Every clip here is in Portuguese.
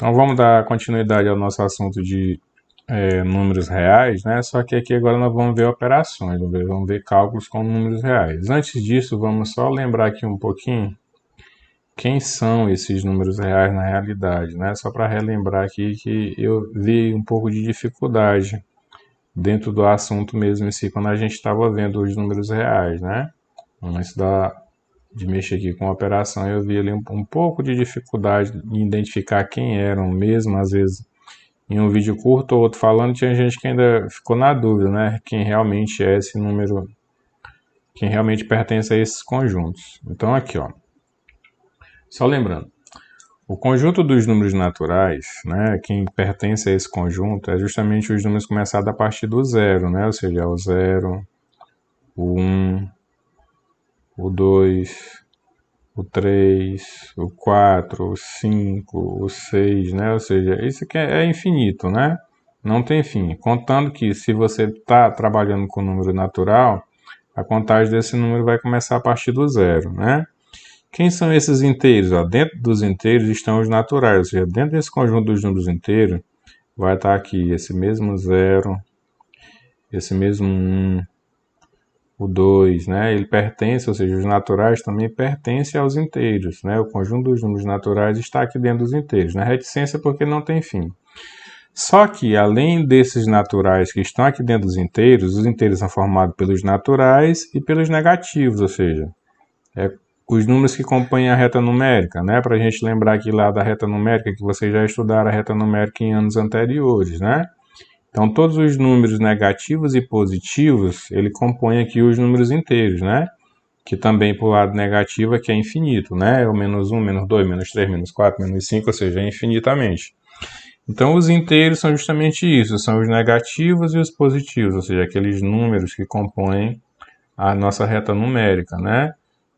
Então vamos dar continuidade ao nosso assunto de números reais, né? Só que aqui agora nós vamos ver operações, vamos ver cálculos com números reais. Antes disso, vamos só lembrar aqui um pouquinho quem são esses números reais na realidade, né? Só para relembrar aqui que eu vi um pouco de dificuldade dentro do assunto mesmo em si, quando a gente estava vendo os números reais, né? Antes de mexer aqui com a operação, eu vi ali um pouco de dificuldade em identificar quem eram mesmo, às vezes em um vídeo curto ou outro falando, tinha gente que ainda ficou na dúvida, né? Quem realmente é esse número, quem realmente pertence a esses conjuntos. Então aqui, ó, só lembrando, o conjunto dos números naturais, né, quem pertence a esse conjunto é justamente os números começados a partir do zero, né, ou seja, o 0, o 1, o 2, o 3, o 4, o 5, o 6, né, ou seja, isso aqui é infinito, né, não tem fim. Contando que se você está trabalhando com número natural, a contagem desse número vai começar a partir do zero, né. Quem são esses inteiros? Ó, dentro dos inteiros estão os naturais, ou seja, dentro desse conjunto dos números inteiros vai estar aqui esse mesmo 0, esse mesmo 1, o 2, né? Ele pertence, ou seja, os naturais também pertencem aos inteiros, né? O conjunto dos números naturais está aqui dentro dos inteiros, na reticência porque não tem fim. Só que, além desses naturais que estão aqui dentro dos inteiros, os inteiros são formados pelos naturais e pelos negativos, ou seja, os números que compõem a reta numérica, né? Para a gente lembrar aqui lá da reta numérica, que vocês já estudaram a reta numérica em anos anteriores, né? Então, todos os números negativos e positivos, ele compõe aqui os números inteiros, né? Que também, para o lado negativo, aqui é infinito, né? É o menos 1, menos 2, menos 3, menos 4, menos 5, ou seja, é infinitamente. Então, os inteiros são justamente isso, são os negativos e os positivos, ou seja, aqueles números que compõem a nossa reta numérica, né?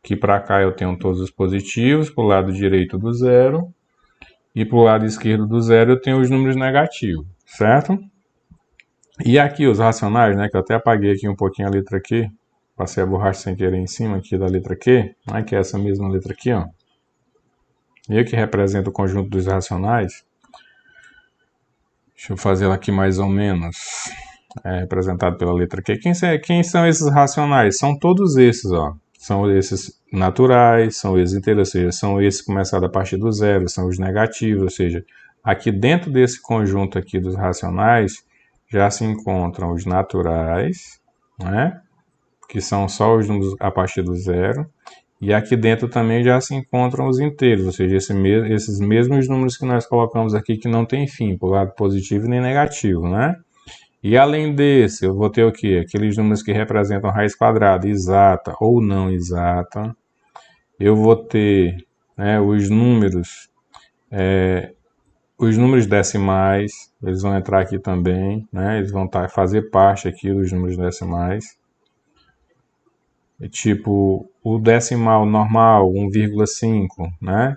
Que para cá eu tenho todos os positivos, para o lado direito do zero, e para o lado esquerdo do zero eu tenho os números negativos, certo? E aqui os racionais, né, que eu até apaguei aqui um pouquinho a letra Q, passei a borracha sem querer em cima aqui da letra Q, né, que é essa mesma letra aqui, ó. E que representa o conjunto dos racionais. Deixa eu fazer ela aqui mais ou menos, representado pela letra Q. Quem são esses racionais? São todos esses, ó. São esses naturais, são esses inteiros, ou seja, são esses começados a partir do zero, são os negativos, ou seja, aqui dentro desse conjunto aqui dos racionais já se encontram os naturais, né? Que são só os números a partir do zero, e aqui dentro também já se encontram os inteiros, ou seja, esses mesmos números que nós colocamos aqui que não tem fim, por lado positivo nem negativo, né? E além desse, eu vou ter o quê? Aqueles números que representam raiz quadrada exata ou não exata. Eu vou ter, né, os números decimais, eles vão entrar aqui também, né? Eles vão fazer parte aqui dos números decimais. Tipo, o decimal normal, 1,5, né?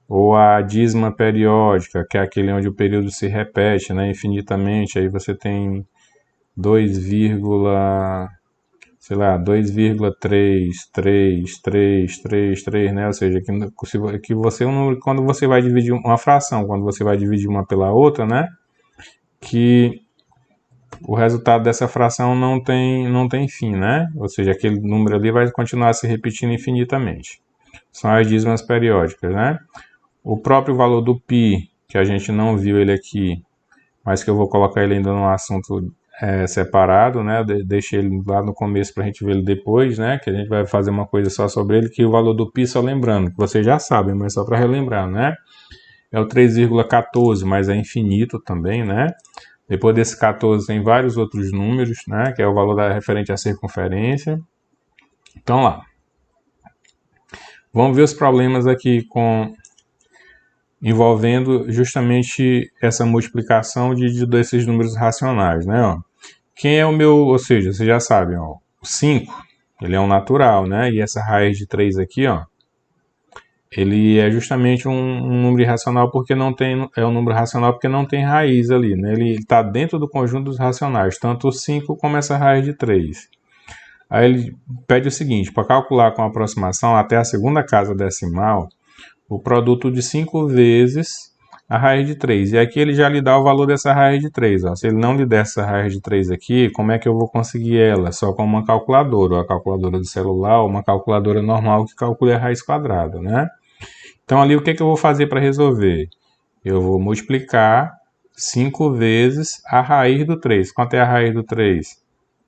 Ou a dízima periódica, que é aquele onde o período se repete, né, infinitamente. Aí você tem 2,333333, né? Ou seja, que você quando você vai dividir uma fração, quando você vai dividir uma pela outra, né? Que o resultado dessa fração não tem fim, né? Ou seja, aquele número ali vai continuar se repetindo infinitamente. São as dízimas periódicas, né? O próprio valor do π, que a gente não viu ele aqui, mas que eu vou colocar ele ainda no assunto separado, né? Deixei ele lá no começo para a gente ver ele depois, né? Que a gente vai fazer uma coisa só sobre ele, que o valor do π, só lembrando, que vocês já sabem, mas só para relembrar, né? É o 3,14, mas é infinito também, né? Depois desse 14 tem vários outros números, né? Que é o valor referente à circunferência. Então lá. Vamos ver os problemas aqui envolvendo justamente essa multiplicação desses números racionais, né? Ó. Quem é o meu, ou seja, vocês já sabem, ó, o 5, ele é um natural, né? E essa raiz de 3 aqui, ó, ele é justamente um número irracional porque não tem, é um número racional porque não tem raiz ali, né? Ele está dentro do conjunto dos racionais, tanto o 5 como essa raiz de 3. Aí ele pede o seguinte, para calcular com aproximação até a segunda casa decimal, o produto de 5 vezes a raiz de 3. E aqui ele já lhe dá o valor dessa raiz de 3. Ó. Se ele não lhe der essa raiz de 3 aqui, como é que eu vou conseguir ela? Só com uma calculadora, ou a calculadora do celular, ou uma calculadora normal que calcule a raiz quadrada, né? Então ali o que eu vou fazer para resolver? Eu vou multiplicar 5 vezes a raiz do 3. Quanto é a raiz do 3?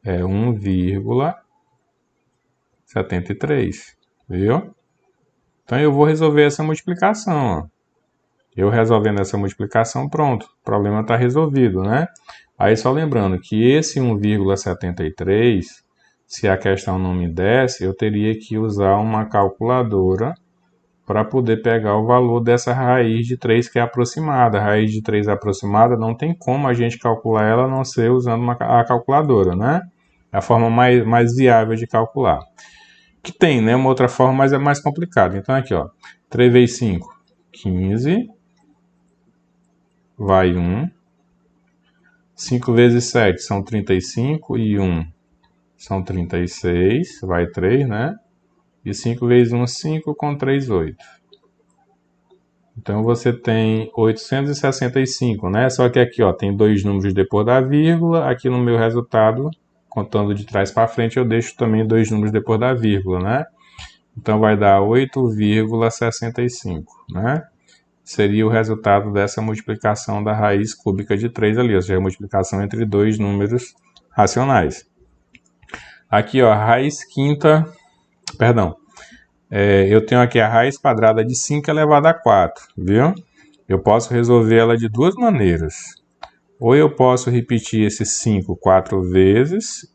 É 1,73, viu? Então eu vou resolver essa multiplicação, ó. Eu resolvendo essa multiplicação, pronto, o problema está resolvido, né? Aí só lembrando que esse 1,73, se a questão não me desse, eu teria que usar uma calculadora para poder pegar o valor dessa raiz de 3 que é aproximada. A raiz de 3 aproximada não tem como a gente calcular ela a não ser usando a calculadora, né? É a forma mais viável de calcular. Que tem, né? Uma outra forma, mas é mais complicado. Então aqui, ó, 3 vezes 5, 15, vai 1. 5 vezes 7 são 35 e 1 são 36, vai 3, né? E 5 vezes 1, 5, com 3, 8. Então você tem 865, né? Só que aqui, ó, tem dois números depois da vírgula. Aqui no meu resultado, contando de trás para frente, eu deixo também dois números depois da vírgula, né? Então vai dar 8,65, né? Seria o resultado dessa multiplicação da raiz cúbica de 3 ali, ou seja, a multiplicação entre dois números racionais. Aqui, ó, a raiz quinta, perdão, eu tenho aqui a raiz quadrada de 5 elevado a 4, viu? Eu posso resolver ela de duas maneiras. Ou eu posso repetir esse 5 4 vezes,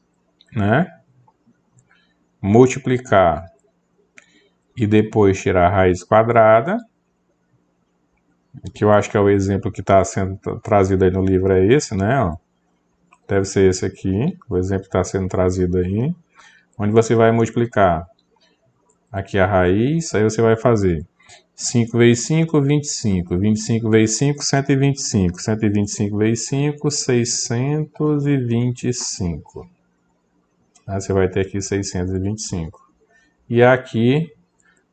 né? Multiplicar e depois tirar a raiz quadrada, que eu acho que é o exemplo que está sendo trazido aí no livro, é esse, né? Ó. Deve ser esse aqui, o exemplo que está sendo trazido aí, onde você vai multiplicar aqui a raiz, aí você vai fazer 5 vezes 5, 25, 25 vezes 5, 125, 125 vezes 5, 625. Aí você vai ter aqui 625. E aqui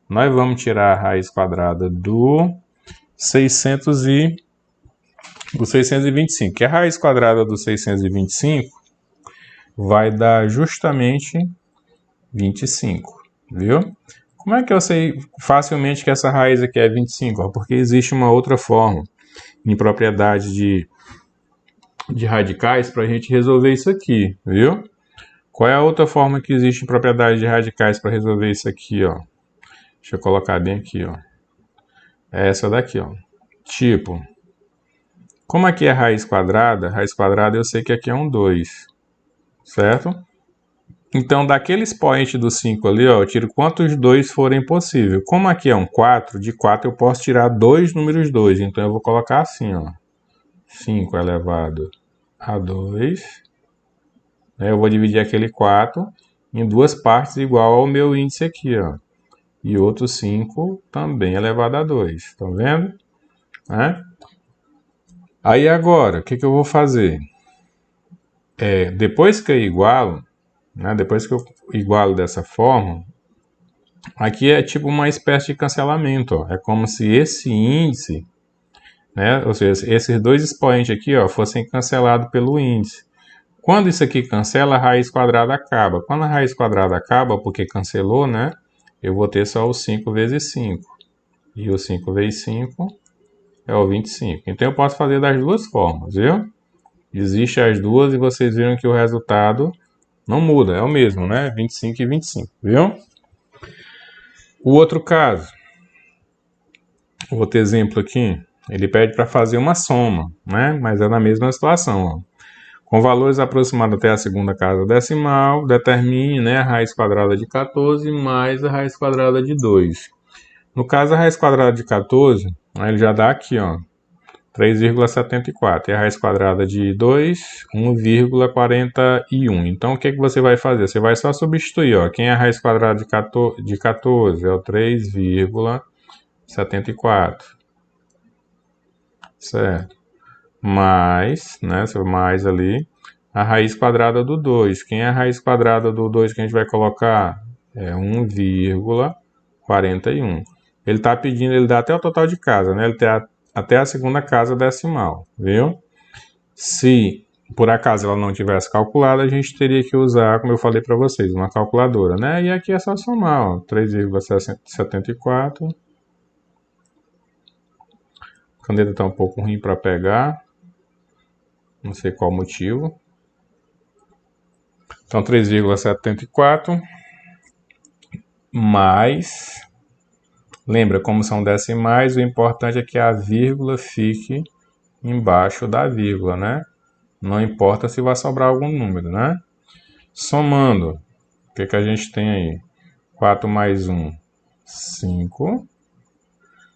nós vamos tirar a raiz quadrada do 625, que a raiz quadrada do 625 vai dar justamente 25, viu? Como é que eu sei facilmente que essa raiz aqui é 25? Porque existe uma outra forma em propriedade de radicais para a gente resolver isso aqui, viu? Qual é a outra forma que existe em propriedade de radicais para resolver isso aqui, ó? Deixa eu colocar bem aqui, ó. É essa daqui, ó. Tipo, como aqui é raiz quadrada eu sei que aqui é um 2, certo? Então, daquele expoente do 5 ali, ó, eu tiro quantos 2 forem possível. Como aqui é um 4, de 4 eu posso tirar dois números 2. Então, eu vou colocar assim, ó. 5 elevado a 2. Eu vou dividir aquele 4 em duas partes igual ao meu índice aqui, ó. E outro 5 também elevado a 2. Estão vendo? Aí agora, o que eu vou fazer? Depois que eu igualo, né, depois que eu igualo dessa forma, aqui é tipo uma espécie de cancelamento. Ó. É como se esse índice, né, ou seja, esses dois expoentes aqui, ó, fossem cancelados pelo índice. Quando isso aqui cancela, a raiz quadrada acaba. Quando a raiz quadrada acaba, porque cancelou, né, eu vou ter só o 5 vezes 5. E o 5 vezes 5 é o 25. Então eu posso fazer das duas formas, viu? Existem as duas e vocês viram que o resultado não muda, é o mesmo, né? 25 e 25, viu? O outro caso, o outro exemplo aqui, ele pede para fazer uma soma, né? Mas é na mesma situação, ó. Com valores aproximados até a segunda casa decimal, determine, né, a raiz quadrada de 14 mais a raiz quadrada de 2. No caso, a raiz quadrada de 14, ele já dá aqui, ó, 3,74. E a raiz quadrada de 2, 1,41. Então, o que você vai fazer? Você vai só substituir, ó. Quem é a raiz quadrada de 14? É o 3,74. Certo. Mais, né? Mais ali, a raiz quadrada do 2. Quem é a raiz quadrada do 2 que a gente vai colocar? É 1,41. Ele está pedindo, ele dá até o total de casa, né? Ele está até a segunda casa decimal, viu? Se por acaso ela não tivesse calculado, a gente teria que usar, como eu falei para vocês, uma calculadora, né? E aqui é só somar, ó, 3,74. A caneta está um pouco ruim para pegar, não sei qual motivo. Então, 3,74 mais... Lembra, como são decimais, o importante é que a vírgula fique embaixo da vírgula, né? Não importa se vai sobrar algum número, né? Somando, o que a gente tem aí? 4 mais 1, 5.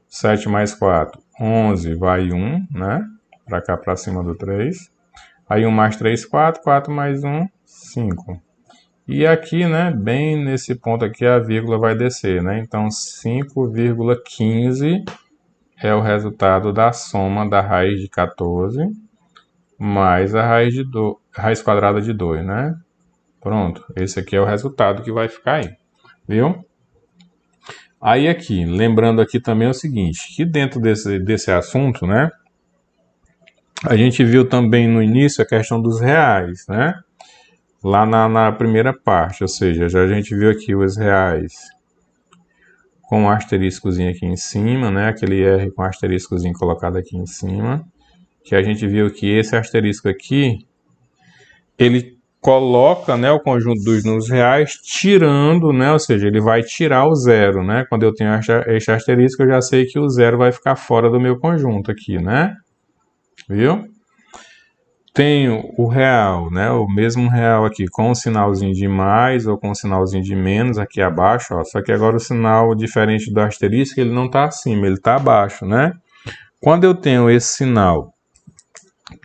7 mais 4, 11, vai 1, né? Para cá, para cima do 3. Aí 1 mais 3, 4. 4 mais 1, 5. E aqui, né, bem nesse ponto aqui, a vírgula vai descer, né? Então, 5,15 é o resultado da soma da raiz de 14 mais a raiz quadrada de 2, né? Pronto, esse aqui é o resultado que vai ficar aí, viu? Aí aqui, lembrando aqui também o seguinte, que dentro desse assunto, né? A gente viu também no início a questão dos reais, né? Lá na primeira parte, ou seja, já a gente viu aqui os reais com um asteriscozinho aqui em cima, né? Aquele R com asteriscozinho colocado aqui em cima. Que a gente viu que esse asterisco aqui, ele coloca, né, o conjunto dos números reais tirando, né? Ou seja, ele vai tirar o zero, né? Quando eu tenho este asterisco, eu já sei que o zero vai ficar fora do meu conjunto aqui, né? Viu? Tenho o real, né? O mesmo real aqui com um sinalzinho de mais ou com um sinalzinho de menos aqui abaixo, ó. Só que agora o sinal diferente do asterisco, ele não está acima, ele está abaixo, né? Quando eu tenho esse sinal,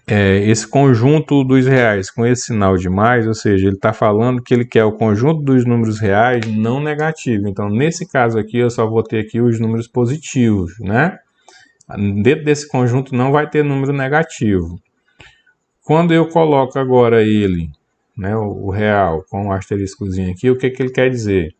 esse conjunto dos reais com esse sinal de mais, ou seja, ele está falando que ele quer o conjunto dos números reais não negativo. Então, nesse caso aqui, eu só vou ter aqui os números positivos, né? Dentro desse conjunto não vai ter número negativo. Quando eu coloco agora ele, né, o real, com o asteriscozinho aqui, o que ele quer dizer?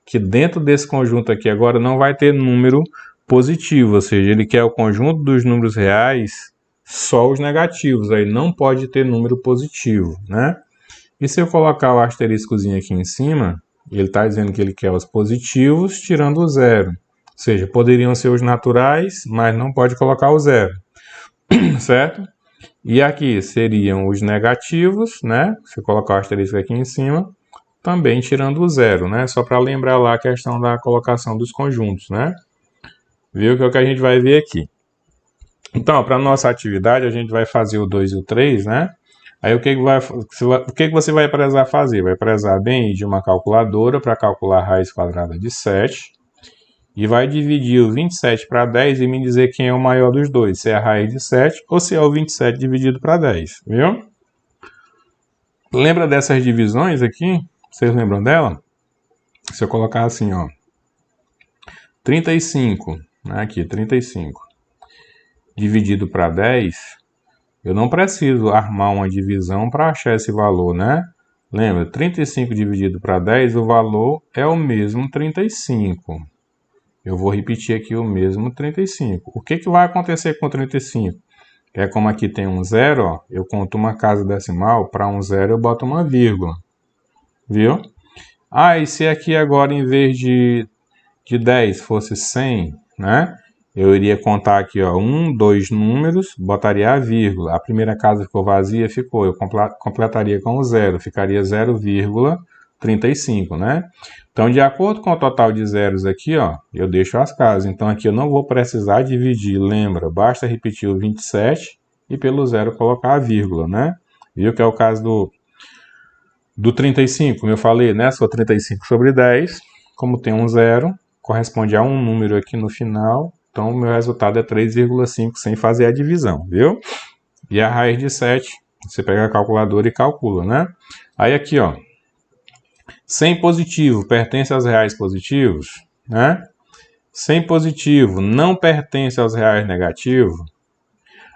Que dentro desse conjunto aqui agora não vai ter número positivo, ou seja, ele quer o conjunto dos números reais, só os negativos, aí não pode ter número positivo, né? E se eu colocar o asteriscozinho aqui em cima, ele está dizendo que ele quer os positivos tirando o zero. Ou seja, poderiam ser os naturais, mas não pode colocar o zero, certo? E aqui seriam os negativos, né? Se eu colocar o asterisco aqui em cima, também tirando o zero, né? Só para lembrar lá a questão da colocação dos conjuntos, né? Viu que é o que a gente vai ver aqui. Então, para a nossa atividade, a gente vai fazer o 2 e o 3, né? Aí o que você vai precisar fazer? Vai precisar bem de uma calculadora para calcular a raiz quadrada de 7. E vai dividir o 27 para 10 e me dizer quem é o maior dos dois. Se é a raiz de 7 ou se é o 27 dividido para 10, viu? Lembra dessas divisões aqui? Vocês lembram dela? Se eu colocar assim, ó. 35, né? Aqui, 35. Dividido para 10, eu não preciso armar uma divisão para achar esse valor, né? Lembra, 35 dividido para 10, o valor é o mesmo 35. Eu vou repetir aqui o mesmo 35. O que vai acontecer com 35? É como aqui tem um zero, ó, eu conto uma casa decimal, para um zero eu boto uma vírgula. Viu? Ah, e se aqui agora em vez de 10 fosse 100, né? Eu iria contar aqui, ó, 1, 2 números, botaria a vírgula. A primeira casa ficou vazia, ficou. Eu completaria com o zero, ficaria 0,35, né? Então, de acordo com o total de zeros aqui, ó, eu deixo as casas. Então, aqui eu não vou precisar dividir, lembra? Basta repetir o 27 e pelo zero colocar a vírgula, né? Viu que é o caso do 35, como eu falei, né? Sou 35 sobre 10, como tem um zero, corresponde a um número aqui no final. Então, o meu resultado é 3,5 sem fazer a divisão, viu? E a raiz de 7, você pega a calculadora e calcula, né? Aí aqui, ó, 100 positivo pertence aos reais positivos, né? 100 positivo não pertence aos reais negativos.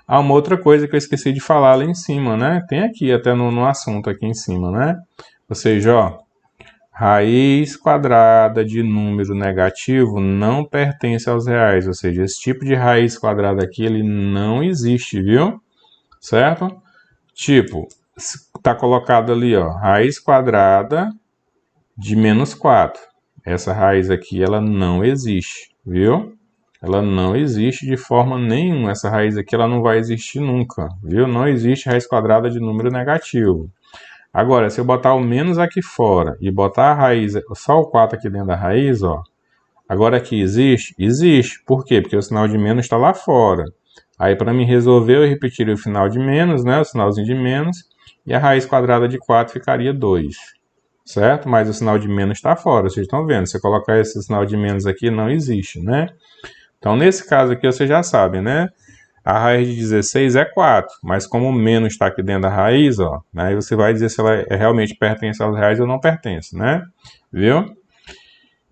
Há uma outra coisa que eu esqueci de falar lá em cima, né? Tem aqui até no assunto aqui em cima, né? Ou seja, ó, raiz quadrada de número negativo não pertence aos reais, ou seja, esse tipo de raiz quadrada aqui, ele não existe, viu? Certo? Tipo, está colocado ali, ó, raiz quadrada de menos 4. Essa raiz aqui, ela não existe, viu? Ela não existe de forma nenhuma. Essa raiz aqui, ela não vai existir nunca, viu? Não existe raiz quadrada de número negativo. Agora, se eu botar o menos aqui fora e botar a raiz, só o 4 aqui dentro da raiz, ó. Agora aqui existe? Existe. Por quê? Porque o sinal de menos está lá fora. Aí, para me resolver, eu repetiria o final de menos, né? O sinalzinho de menos. E a raiz quadrada de 4 ficaria 2. Certo? Mas o sinal de menos está fora, vocês estão vendo. Se eu colocar esse sinal de menos aqui, não existe, né? Então, nesse caso aqui, vocês já sabem, né? A raiz de 16 é 4, mas como o menos está aqui dentro da raiz, ó, né, aí você vai dizer se ela realmente pertence aos reais ou não pertence, né? Viu?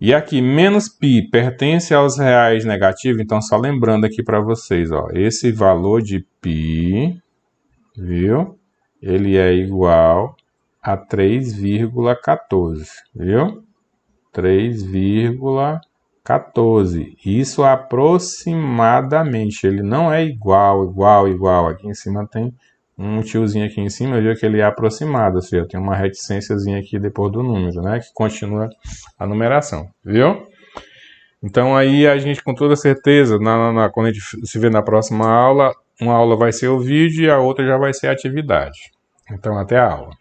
E aqui, menos π pertence aos reais negativos, então só lembrando aqui para vocês, ó, esse valor de π, viu? Ele é igual a 3,14, viu? 3,14. Isso aproximadamente. Ele não é igual. Aqui em cima tem um tiozinho aqui em cima, viu que ele é aproximado. Ou seja, tem uma reticênciazinha aqui depois do número, né? Que continua a numeração, viu? Então aí a gente com toda certeza, quando a gente se vê na próxima aula, uma aula vai ser o vídeo e a outra já vai ser a atividade. Então até a aula.